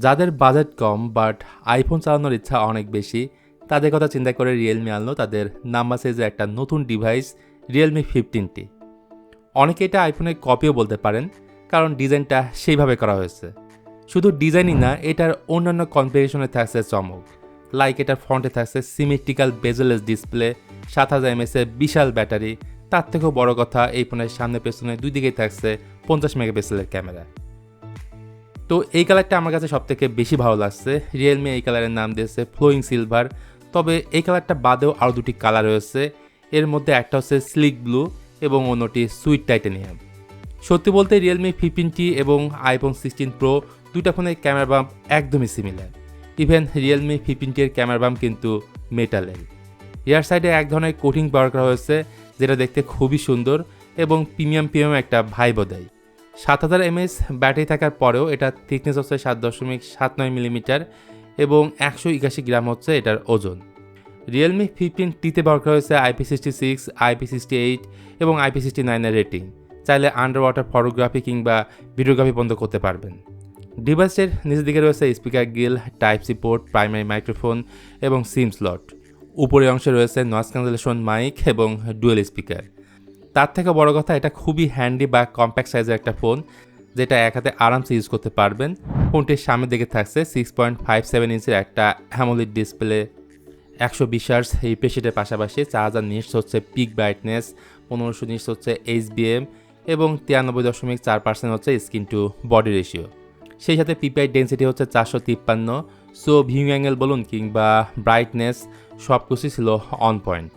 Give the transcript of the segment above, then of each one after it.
যাদের budget com but iPhone চালানোর ইচ্ছা অনেক বেশি, তাদের কথা চিন্তা করে রিয়েলমি আনলো তাদের নাম্বার সাইজের একটা নতুন ডিভাইস রিয়েলমি 15টি। অনেকে এটা আইফোনের কপিও বলতে পারেন, কারণ ডিজাইনটা সেইভাবে করা হয়েছে। শুধু ডিজাইনই না, এটার অন্যান্য কনফিগারেশনে থাকছে চমক। লাইক এটার ফ্রন্টে থাকছে সিমেট্রিক্যাল বেজেলেস ডিসপ্লে, 7000 mAh এর বিশাল ব্যাটারি। তার থেকেও বড় কথা, এই ফোনের সামনে পেছনে দুই দিকেই থাকছে 50 মেগাপিক্সেলের ক্যামেরা। তো এই কালারটা আমার কাছে সবথেকে বেশি ভালো লাগছে। রিয়েলমি এই কালারের নাম দিয়েছে ফ্লোয়িং সিলভার। তবে এই কালারটা বাদেও আরও দুটি কালার রয়েছে। এর মধ্যে একটা হচ্ছে স্লিক ব্লু এবং অন্যটি সুইট টাইটানিয়াম। সত্যি বলতে রিয়েলমি 15টি এবং আইফোন 16 প্রো দুইটা ফোনের ক্যামেরা বাম্প একদমই সিমিলার। ইভেন রিয়েলমি 15টি এর ক্যামেরা বাম্প কিন্তু মেটালের। রিয়ার সাইডে এক ধরনের কোটিং ব্যবহার করা হয়েছে, যেটা দেখতে খুবই সুন্দর এবং প্রিমিয়াম একটা ভাইবও দেয়। 7000 mAh ব্যাটারি থাকার পরেও এটার থিকনেস হচ্ছে 7.79 মিলিমিটার এবং 181 গ্রাম হচ্ছে এটার ওজন। রিয়েলমি 15টিতে ব্যবহার করা হয়েছে IP66, IP68 এবং IP69 এর রেটিং। চাইলে আন্ডার ওয়াটার ফটোগ্রাফি কিংবা ভিডিওগ্রাফি বন্ধ করতে পারবেন। ডিভাইসের নিচের দিকে রয়েছে speaker grill, type C port, primary microphone এবং সিম স্লট। উপরের অংশে রয়েছে নয়েজ ক্যান্সেলেশন মাইক এবং ডুয়েল স্পিকার। তার থেকে বড় কথা, এটা খুবই হ্যান্ডি বা কম্প্যাক্ট সাইজের একটা ফোন, যেটা এক হাতে আরামসে ইউজ করতে পারবেন। ফোনটির সামনের দিকে থাকছে 6.57 ইঞ্চের একটা অ্যামোলেড ডিসপ্লে, 120 হার্টজ রিফ্রেশ রেটের পাশাপাশি 4000 নিটস হচ্ছে পিক ব্রাইটনেস, 1500 নিটস হচ্ছে HBM এবং 93.4% হচ্ছে স্ক্রিন টু বডি রেশিও। সেই সাথে পিপিআই ডেন্সিটি হচ্ছে 453। সো ভিউইং অ্যাঙ্গেল বলুন কিংবা ব্রাইটনেস সব কিছুই ছিল অন পয়েন্ট।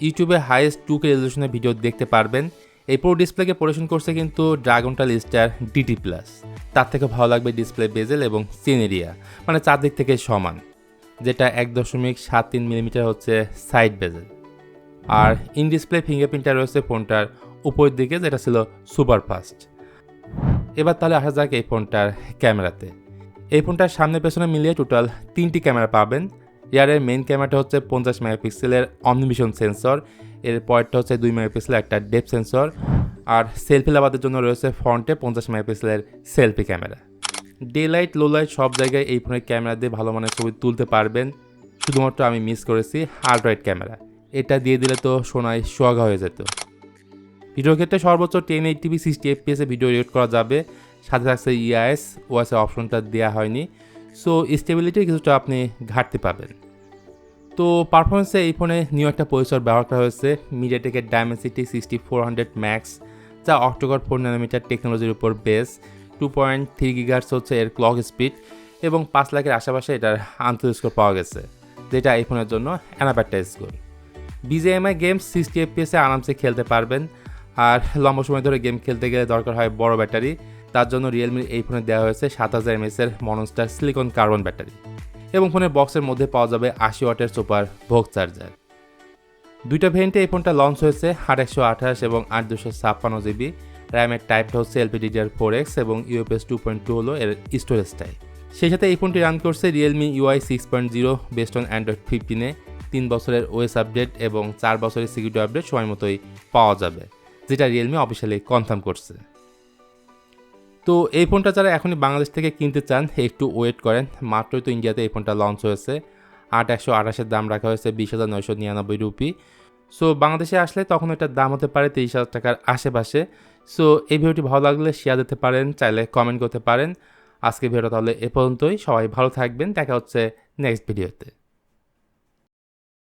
ইউটিউবে হাইয়েস্ট 2K রেজলিউশনের ভিডিও দেখতে পারবেন। এই পুরো ডিসপ্লেকে পরিবেশন করছে কিন্তু ড্রাগনটা লিস্টার DT+। তার থেকে ভালো লাগবে ডিসপ্লে বেজেল এবং সিন এরিয়া, মানে চারদিক থেকে সমান, যেটা 1.73 মিলিমিটার হচ্ছে সাইড বেজেল। আর ইন ডিসপ্লে ফিঙ্গারপ্রিন্টটা রয়েছে ফোনটার উপরের দিকে, যেটা ছিল সুপার ফাস্ট। এবার তাহলে আসা যাক এই ফোনটার ক্যামেরাতে। এই ফোনটার সামনে পেছনে মিলিয়ে টোটাল 3টি ক্যামেরা পাবেন। রিয়ারের মেইন ক্যামেরাটা হচ্ছে 50 মেগাপিক্সেলের অমনিভিশন সেন্সর, এর পরেরটা হচ্ছে 2 মেগাপিক্সেলের একটা ডেপথ সেন্সর, আর সেলফি লাভাদের জন্য রয়েছে ফ্রন্টে 50 মেগাপিক্সেলের selfie camera. Day light, low light সব জায়গায় এই ফোনের ক্যামেরা দিয়ে ভালো মানের ছবি তুলতে পারবেন। শুধুমাত্র আমি মিস করেছি আল্ট্রাওয়াইড ক্যামেরা, এটা দিয়ে দিলে তো সোনায় সোহাগা হয়ে যেত। ভিডিওর ক্ষেত্রে সর্বোচ্চ 1080p 60 fps এ ভিডিও রেকর্ড করা যাবে। সাথে থাকছে OIS অপশনটা দেওয়া হয়নি, সো স্টেবিলিটির কিছুটা আপনি ঘাটতি পাবেন। তো পারফরমেন্সে এই ফোনে নিউ একটা প্রসেসর ব্যবহার করা হয়েছে, মিডিয়াটেকের ডায়মেনসিটি 6400 ম্যাক্স, যা অক্টোকর 4 ন্যানোমিটার টেকনোলজির উপর বেস। 2.3 GHz হচ্ছে এর ক্লক স্পিড এবং 5 লাখের আশেপাশে এটার আন্তঃ স্কোর পাওয়া গেছে, যেটা এই ফোনের জন্য অ্যানাপারটা স্কোর। BGMI গেমস 60 fps এ আরামসে খেলতে পারবেন। আর লম্বা সময় ধরে গেম খেলতে গেলে দরকার হয় বড় ব্যাটারি, তার জন্য রিয়েলমির এই ফোনে দেওয়া হয়েছে 7000 mAh এর মনস্টার সিলিকন কার্বন ব্যাটারি এবং ফোনের বক্সের মধ্যে পাওয়া যাবে 80 ওয়াটের সুপার ভোগ চার্জার। দুইটা ভেরিয়েন্টে এই ফোনটা লঞ্চ হয়েছে, 828 এবং 8256 GB। র্যামের টাইপটা হচ্ছে LPDDR4X এবং UFS 2.2 হলো এর স্টোরেজ টাইপ। সেই সাথে এই ফোনটি রান করছে Realme UI 6.0 based on Android 15-এ। 3 বছরের OS আপডেট এবং 4 বছরের সিকিউরিটি আপডেট সময় মতোই পাওয়া যাবে, যেটা রিয়েলমি অফিসিয়ালি কনফার্ম করছে। তো এই ফোনটা যারা এখনই বাংলাদেশ থেকে কিনতে চান একটু ওয়েট করেন, মাত্রই তো ইন্ডিয়াতে এই ফোনটা লঞ্চ হয়েছে। 8128-এর দাম রাখা হয়েছে 20,999 রুপি। সো বাংলাদেশে আসলে তখন এটার দাম হতে পারে 30,000 টাকার আশেপাশে। সো এই ভিডিওটি ভালো লাগলে শেয়ার দিতে পারেন, চাইলে কমেন্ট করতে পারেন। আজকে ভিডিওটা তাহলে এ পর্যন্তই। সবাই ভালো থাকবেন, দেখা হচ্ছে নেক্সট ভিডিওতে।